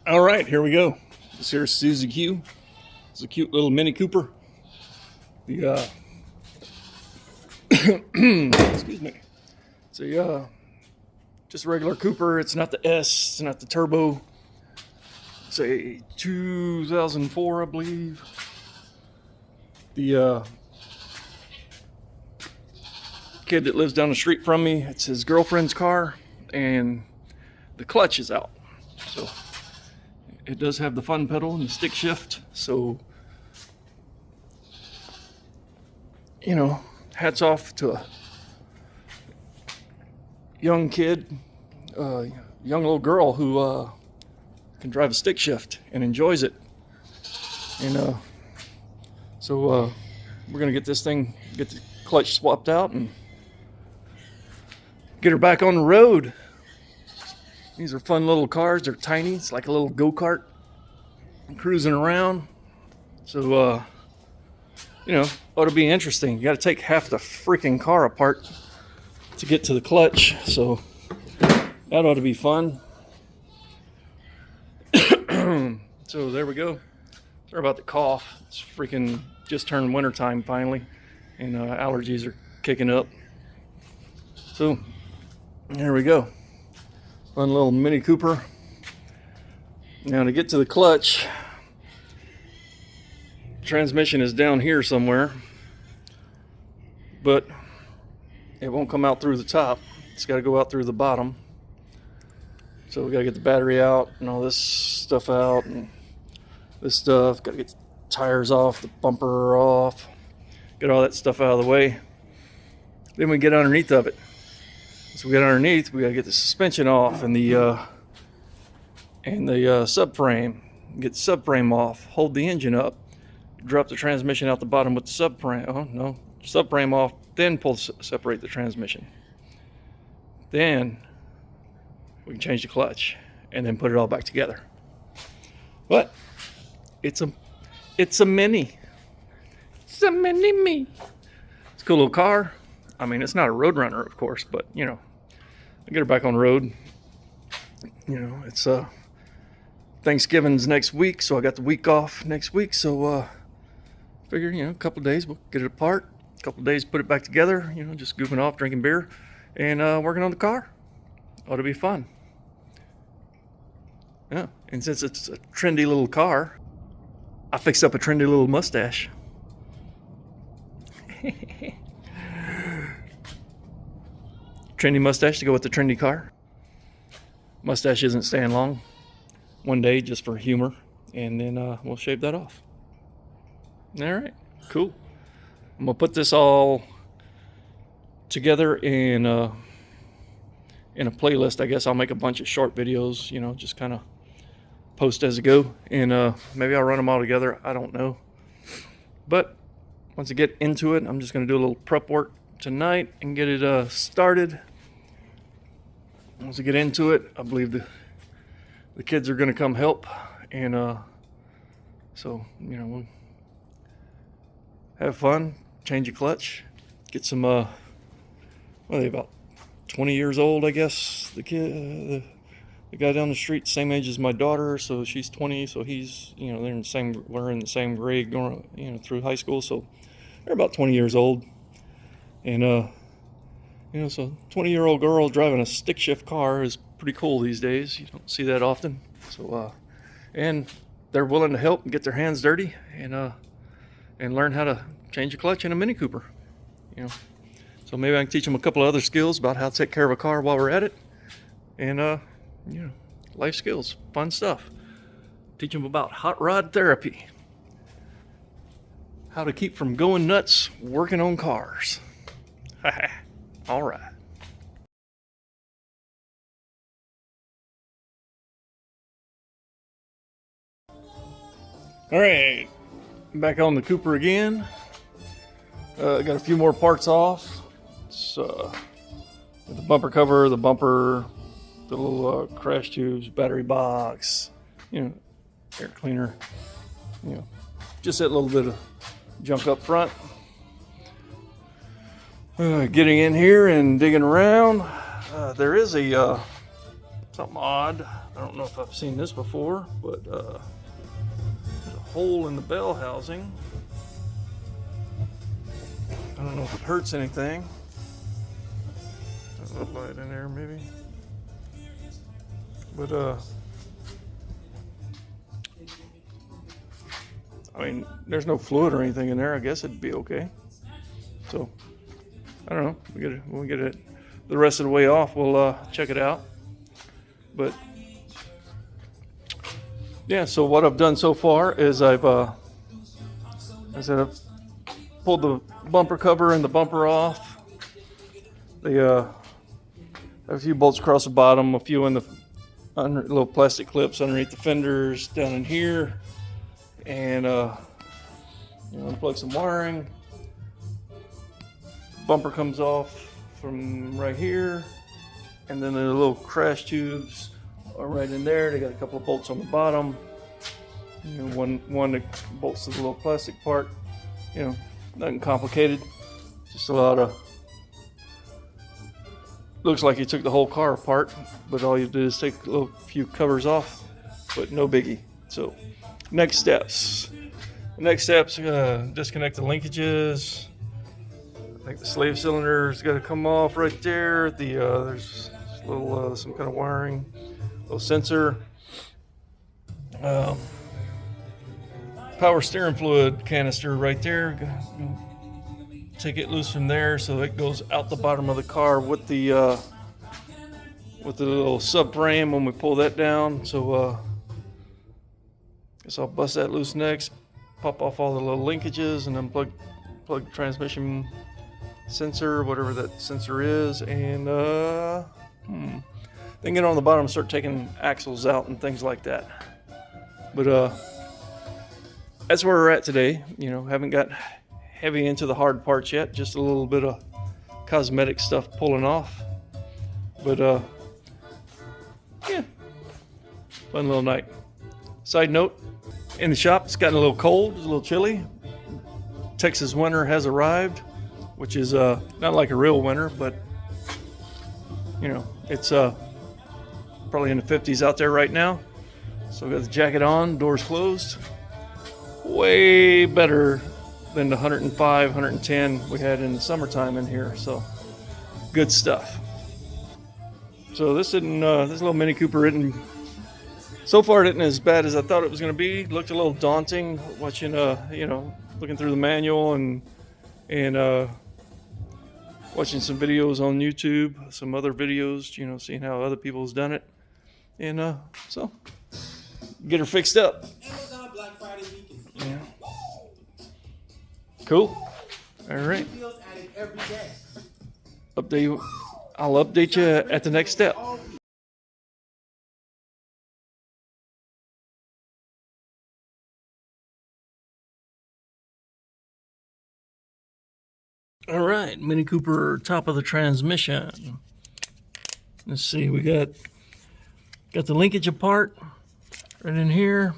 All right, here we go. This here's Suzie Q. It's a cute little Mini Cooper. The excuse me. It's a just a regular Cooper. It's not the S. It's not the turbo. It's a 2004, I believe. The kid that lives down the street from me, it's his girlfriend's car, and the clutch is out. So it does have the fun pedal and the stick shift. So, you know, hats off to a young kid, young little girl who can drive a stick shift and enjoys it. And so we're gonna get this thing, get the clutch swapped out and get her back on the road. These are fun little cars. They're tiny. It's like a little go-kart. I'm cruising around. So, you know, ought to be interesting. You got to take half the freaking car apart to get to the clutch. So that ought to be fun. So there we go. Sorry about the cough. It's freaking just turned wintertime finally. And allergies are kicking up. So there we go. Fun little Mini Cooper. Now to get to the clutch, transmission is down here somewhere, but it won't come out through the top. It's got to go out through the bottom. So we got to get the battery out and all this stuff out and this stuff. Got to get the tires off, the bumper off, get all that stuff out of the way. Then we get underneath of it. So we get underneath, we gotta get the suspension off and the subframe. Get the subframe off, hold the engine up, drop the transmission out the bottom with the subframe. Oh no, subframe off, then separate the transmission. Then we can change the clutch and then put it all back together. But it's a mini. It's a mini me. It's a cool little car. I mean, it's not a road runner, of course, but, you know, I get her back on the road. You know, it's Thanksgiving's next week, so I got the week off next week. So figure, you know, a couple of days we'll get it apart. A couple of days put it back together, you know, just goofing off, drinking beer, and working on the car. Ought to be fun. Yeah, and since it's a trendy little car, I fixed up a trendy little mustache. Trendy mustache to go with the trendy car. Mustache isn't staying long. One day just for humor, and then we'll shave that off. All right, cool. I'm gonna put this all together in a playlist. I guess I'll make a bunch of short videos, you know, just kind of post as I go, and maybe I'll run them all together. I don't know, but once I get into it, I'm just gonna do a little prep work tonight and get it started. Once I get into it, I believe the kids are going to come help, and so, you know, we'll have fun, change a clutch, get some well, they're about 20 years old, I guess. The kid, the guy down the street, same age as my daughter, so she's 20, so he's, you know, we're in the same grade going, you know, through high school, so they're about 20 years old. And you know, so 20-year-old girl driving a stick shift car is pretty cool these days. You don't see that often. So, and they're willing to help and get their hands dirty and learn how to change a clutch in a Mini Cooper. You know, so maybe I can teach them a couple of other skills about how to take care of a car while we're at it, and you know, life skills, fun stuff. Teach them about hot rod therapy, how to keep from going nuts working on cars. All right. All right, back on the Cooper again. Got a few more parts off. It's the bumper cover, the bumper, the little crash tubes, battery box, you know, air cleaner, you know, just that little bit of junk up front. Getting in here and digging around, there is a something odd I don't know if I've seen this before, but there's a hole in the bell housing. I don't know if it hurts anything. There's a little light in there maybe. But I mean, there's no fluid or anything in there. I guess it'd be okay. So I don't know. When we get it the rest of the way off, we'll check it out. But yeah, so what I've done so far is I've pulled the bumper cover and the bumper off. They have a few bolts across the bottom, a few in the little plastic clips underneath the fenders down in here, and unplug some wiring. Bumper comes off from right here, and then the little crash tubes are right in there. They got a couple of bolts on the bottom. One that bolts to the little plastic part. Nothing complicated. Just a lot of. Looks like he took the whole car apart, but all you did is take a few covers off, but no biggie. So, next steps. Disconnect the linkages. I think the slave cylinder's got to come off right there. There's a little some kind of wiring, little sensor. Power steering fluid canister right there. Take it loose from there so it goes out the bottom of the car with the little subframe when we pull that down. So guess I'll bust that loose next, pop off all the little linkages, and then plug the transmission sensor, whatever that sensor is, and then get on the bottom and start taking axles out and things like that. But that's where we're at today. Haven't got heavy into the hard parts yet, just a little bit of cosmetic stuff pulling off. But yeah, fun little night. Side note, in the shop it's gotten a little cold, it's a little chilly. Texas winter has arrived, which is not like a real winter, but it's probably in the 50s out there right now. So got the jacket on, doors closed. Way better than the 105, 110 we had in the summertime in here. So good stuff. So this little Mini Cooper so far it isn't as bad as I thought it was going to be. Looked a little daunting watching, looking through the manual and watching some videos on YouTube, some other videos, seeing how other people's done it, and so get her fixed up. Amazon Black Friday weekend. Yeah. Cool. All right. Deals added every day. I'll update you at the next step. All right, Mini Cooper top of the transmission. Let's see, we got the linkage apart right in here.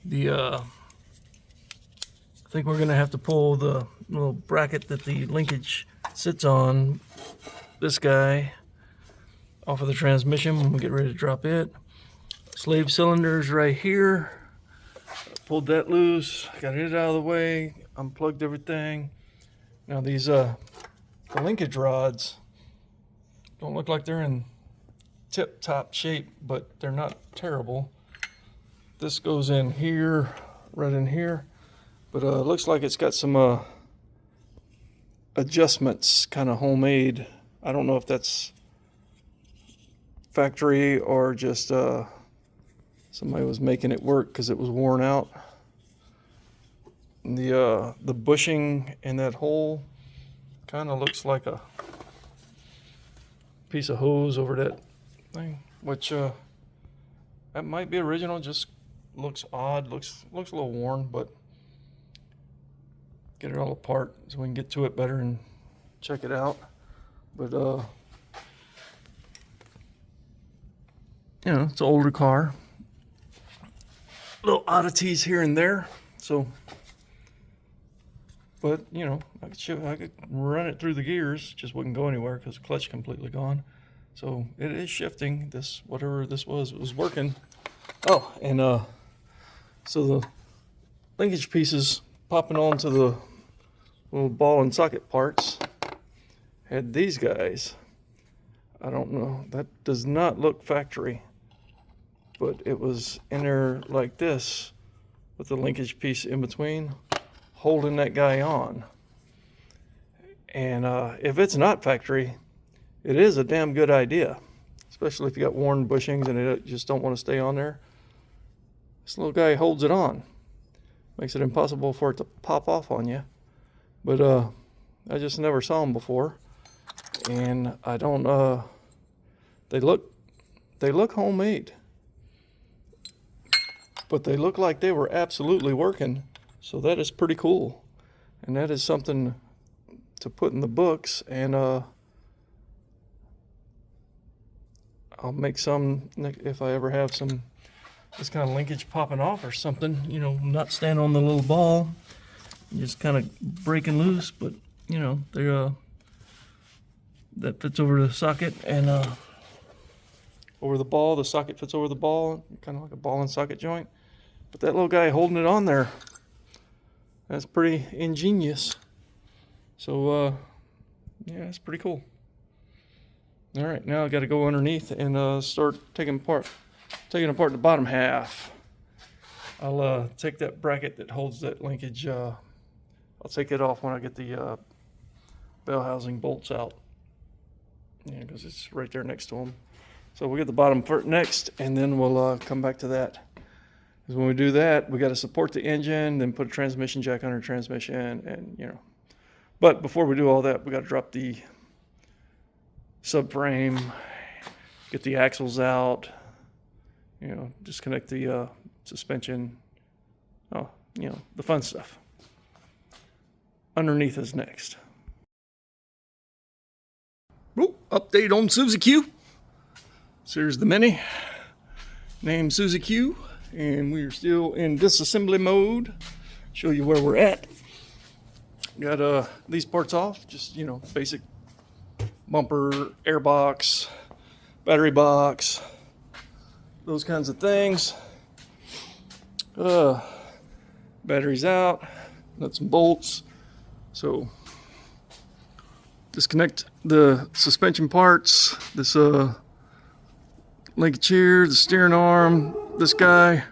I think we're gonna have to pull the little bracket that the linkage sits on, this guy, off of the transmission when we get ready to drop it. Slave cylinders right here. Pulled that loose, got it out of the way, unplugged everything. Now these the linkage rods don't look like they're in tip-top shape, but they're not terrible. This goes in here, right in here, but it looks like it's got some adjustments, kind of homemade. I don't know if that's factory or just somebody was making it work because it was worn out. The bushing in that hole kind of looks like a piece of hose over that thing, which that might be original. Just looks odd, looks a little worn, but get it all apart so we can get to it better and check it out. But it's an older car, little oddities here and there, so. But, I could run it through the gears, just wouldn't go anywhere because the clutch completely gone. So it is shifting. This, whatever this was, it was working. Oh, and so the linkage pieces popping onto the little ball and socket parts had these guys. I don't know. That does not look factory, but it was in there like this with the linkage piece in between, holding that guy on. And if it's not factory, it is a damn good idea, especially if you got worn bushings and it just don't want to stay on there. This little guy holds it on, makes it impossible for it to pop off on you. But I just never saw them before, and I don't. They look homemade, but they look like they were absolutely working. So that is pretty cool, and that is something to put in the books. And I'll make some if I ever have some this kind of linkage popping off or something. You know, not stand on the little ball, just kind of breaking loose. But you know, they're that fits over the socket and over the ball. The socket fits over the ball, kind of like a ball and socket joint. But that little guy holding it on there, that's pretty ingenious. So yeah, it's pretty cool. All right, now I got to go underneath and start taking apart the bottom half. I'll take that bracket that holds that linkage. I'll take it off when I get the bell housing bolts out. Yeah, because it's right there next to them. So we'll get the bottom part next, and then we'll come back to that. Because when we do that, we got to support the engine, then put a transmission jack under transmission, and you know. But before we do all that, we got to drop the subframe, get the axles out, you know, disconnect the suspension. Oh, you know, the fun stuff. Underneath is next. Oh, update on Suzie Q. So here's the Mini, named Suzie Q, and we are still in disassembly mode. Show you where we're at. Got these parts off, just, you know, basic bumper, air box, battery box, those kinds of things. Batteries out, nuts and bolts. So disconnect the suspension parts, this linkage here, the steering arm, this guy,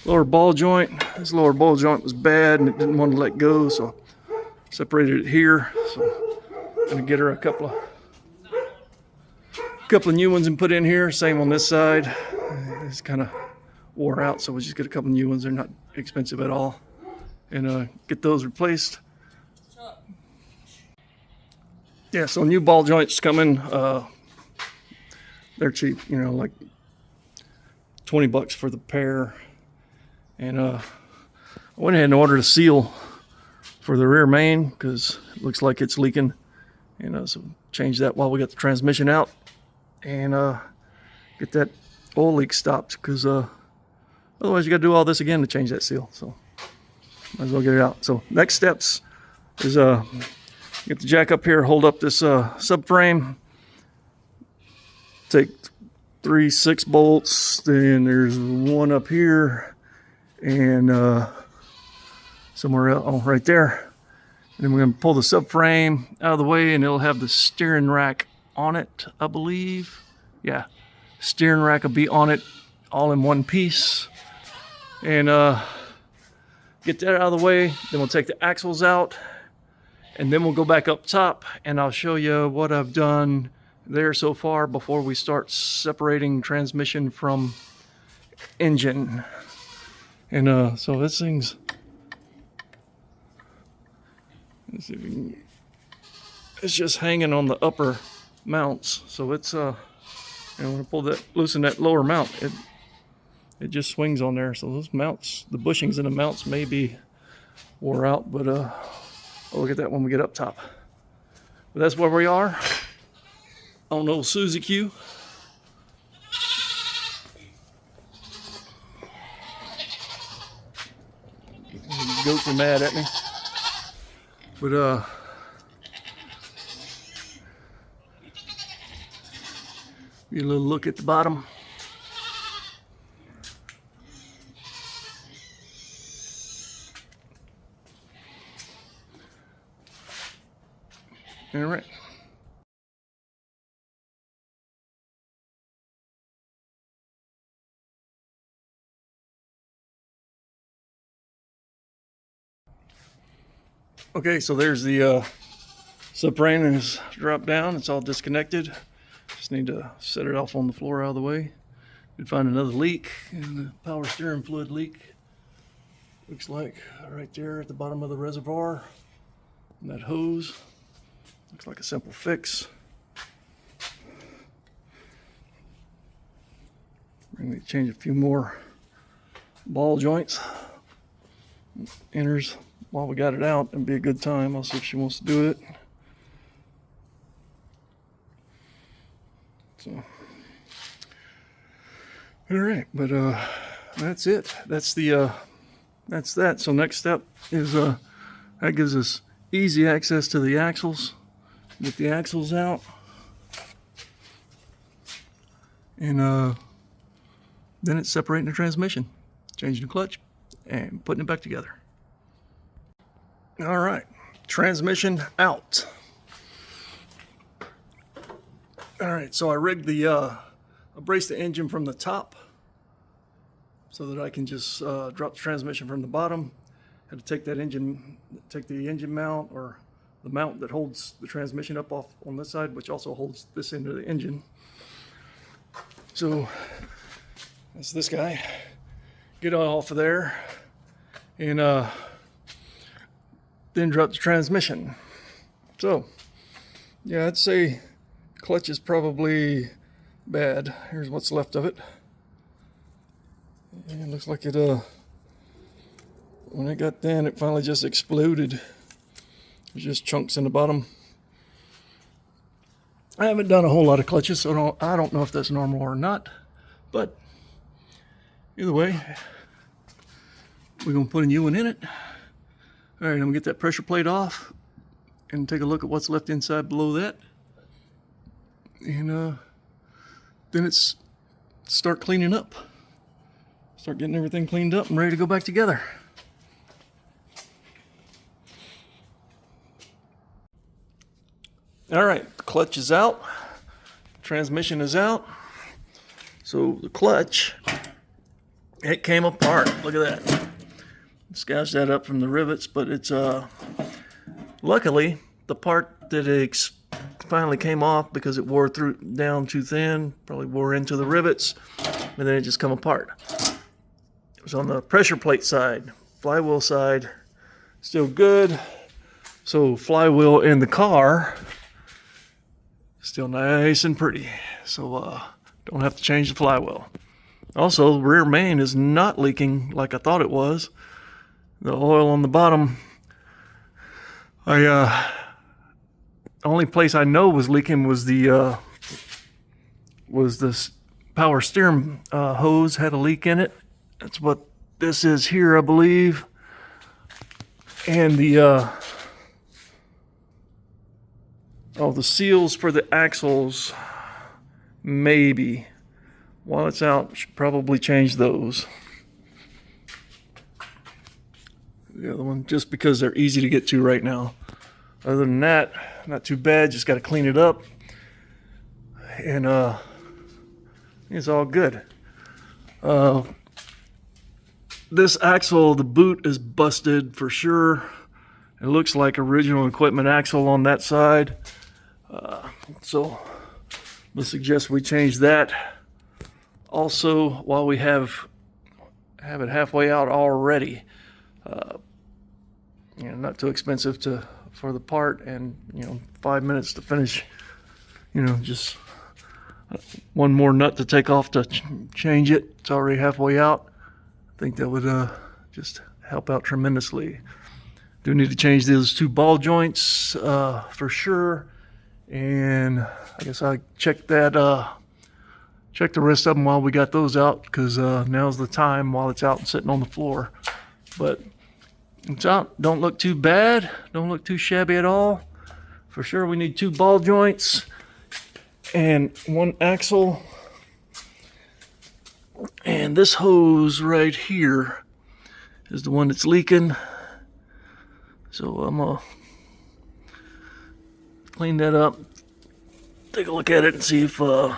lower ball joint. This lower ball joint was bad and it didn't want to let go, so separated it here. So I'm gonna get her a couple of new ones and put in here. Same on this side. It's kind of wore out, so we'll just get a couple new ones. They're not expensive at all, and get those replaced. Yeah, so new ball joints coming. They're cheap, you know, like $20 for the pair. And I went ahead and ordered a seal for the rear main because it looks like it's leaking. And so change that while we got the transmission out, and get that oil leak stopped, because otherwise you got to do all this again to change that seal. So might as well get it out. So next steps is get the jack up here, hold up this subframe, take 3 6 bolts, then there's one up here and somewhere else, oh, right there. And then we're going to pull the subframe out of the way, and it'll have the steering rack on it, I believe. Yeah, steering rack will be on it all in one piece. And get that out of the way. Then we'll take the axles out, and then we'll go back up top, and I'll show you what I've done there so far before we start separating transmission from engine. And so this thing's, let's see if we can, it's just hanging on the upper mounts. So it's and when I pull that, loosen that lower mount, it just swings on there. So those mounts, the bushings in the mounts may be wore out, but I'll look at that when we get up top. But that's where we are on old Suzie Q. The goats are mad at me. But Get a little look at the bottom. All right. Okay, so there's the subframe is dropped down. It's all disconnected. Just need to set it off on the floor out of the way. Did find another leak in the power steering fluid leak. Looks like right there at the bottom of the reservoir. And that hose. Looks like a simple fix. We're going to change a few more ball joints. Inners. While we got it out, it'd be a good time. I'll see if she wants to do it. So, all right, but that's it. That's the that's that. So next step is that gives us easy access to the axles. Get the axles out, and then it's separating the transmission, changing the clutch, and putting it back together. All right, transmission out. All right, so I rigged I braced the engine from the top so that I can just drop the transmission from the bottom. Had to take the engine mount, or the mount that holds the transmission up off on this side, which also holds this end of the engine. So that's this guy. Get it off of there, and then drop the transmission. So yeah, I'd say clutch is probably bad. Here's what's left of it. And it looks like it when it got done, it finally just exploded. There's just chunks in the bottom. I haven't done a whole lot of clutches, so I don't know if that's normal or not, but either way, we're gonna put a new one in it. All right, I'm gonna get that pressure plate off and take a look at what's left inside below that. And then it's start cleaning up. Start getting everything cleaned up and ready to go back together. All right, the clutch is out. Transmission is out. So the clutch, it came apart. Look at that. Gouged that up from the rivets, but it's luckily the part that finally came off because it wore through down too thin, probably wore into the rivets, and then it just come apart. It was on the pressure plate side. Flywheel side, still good. So flywheel in the car, still nice and pretty. So don't have to change the flywheel. Also, rear main is not leaking like I thought it was. The oil on the bottom, the only place I know was leaking was the power steering hose had a leak in it. That's what this is here, I believe. And the seals for the axles, maybe. While it's out, should probably change those. The other one, just because they're easy to get to right now. Other than that, not too bad. Just got to clean it up, and it's all good. This axle, the boot is busted for sure. It looks like original equipment axle on that side. So let's suggest we change that. Also, while we have it halfway out already. Not too expensive for the part, and 5 minutes to finish. Just one more nut to take off to change it. It's already halfway out. I think that would just help out tremendously. Do need to change those two ball joints for sure, and I guess I check the rest of them while we got those out, because now's the time while it's out and sitting on the floor. But it's out. Don't look too bad. Don't look too shabby at all. For sure, we need two ball joints. and one axle. And this hose right here is the one that's leaking. So I'm gonna clean that up, take a look at it, and see if we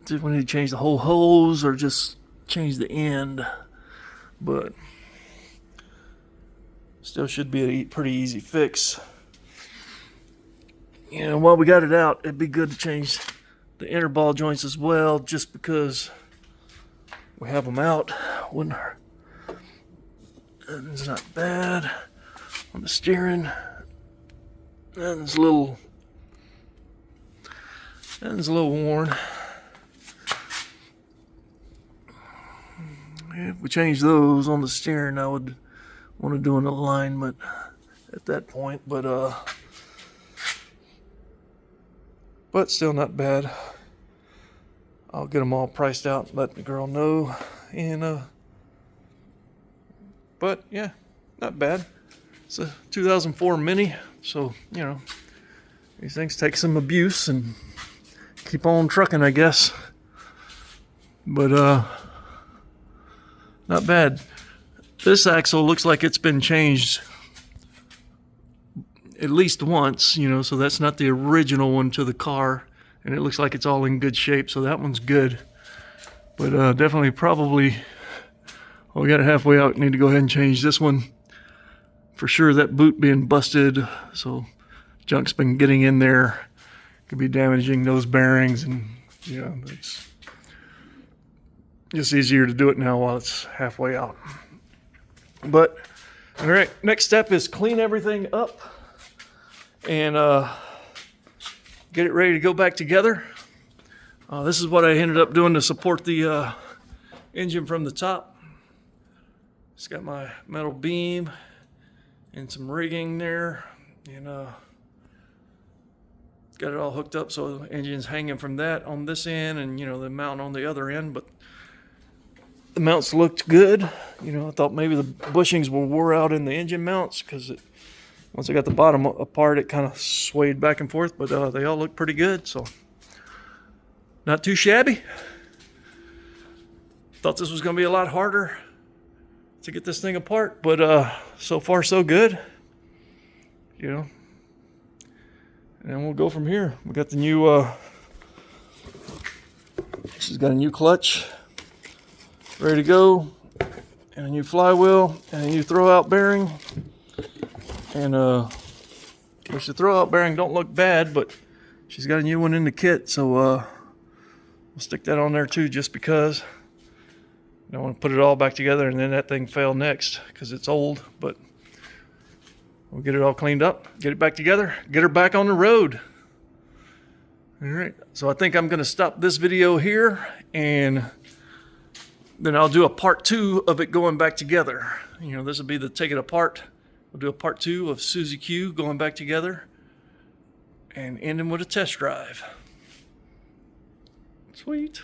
need to change the whole hose or just change the end. But still should be a pretty easy fix. You know, while we got it out, it'd be good to change the inner ball joints as well, just because we have them out. Wouldn't hurt. It's not bad on the steering. And it's a little worn. If we change those on the steering, I would want to do an alignment at that point, but still not bad. I'll get them all priced out and let the girl know. And but yeah, not bad. It's a 2004 Mini, so you know, these things take some abuse and keep on trucking, I guess. But not bad. This axle looks like it's been changed at least once, you know, so that's not the original one to the car, and it looks like it's all in good shape, so that one's good. But definitely probably, we got it halfway out, need to go ahead and change this one. For sure, that boot being busted, so junk's been getting in there, could be damaging those bearings, and you know, it's just easier to do it now while it's halfway out. But all right, next step is clean everything up and get it ready to go back together. This is what I ended up doing to support the engine from the top. It's got my metal beam and some rigging there, and got it all hooked up so the engine's hanging from that on this end, and you know, the mount on the other end. But the mounts looked good. You know, I thought maybe the bushings were wore out in the engine mounts, because once I got the bottom apart, it kind of swayed back and forth, but they all look pretty good, so not too shabby. Thought this was going to be a lot harder to get this thing apart, but so far so good, you know. And we'll go from here. We got the new she's got a new clutch ready to go, and a new flywheel, and a new throwout bearing. And which the throwout bearing don't look bad, but she's got a new one in the kit, so we'll stick that on there too, just because I don't want to put it all back together and then that thing fail next, because it's old. But we'll get it all cleaned up, get it back together, get her back on the road. All right, so I think I'm going to stop this video here, and then I'll do a part 2 of it going back together. You know, this will be the take it apart. We'll do a part 2 of Suzie Q going back together and ending with a test drive. Sweet.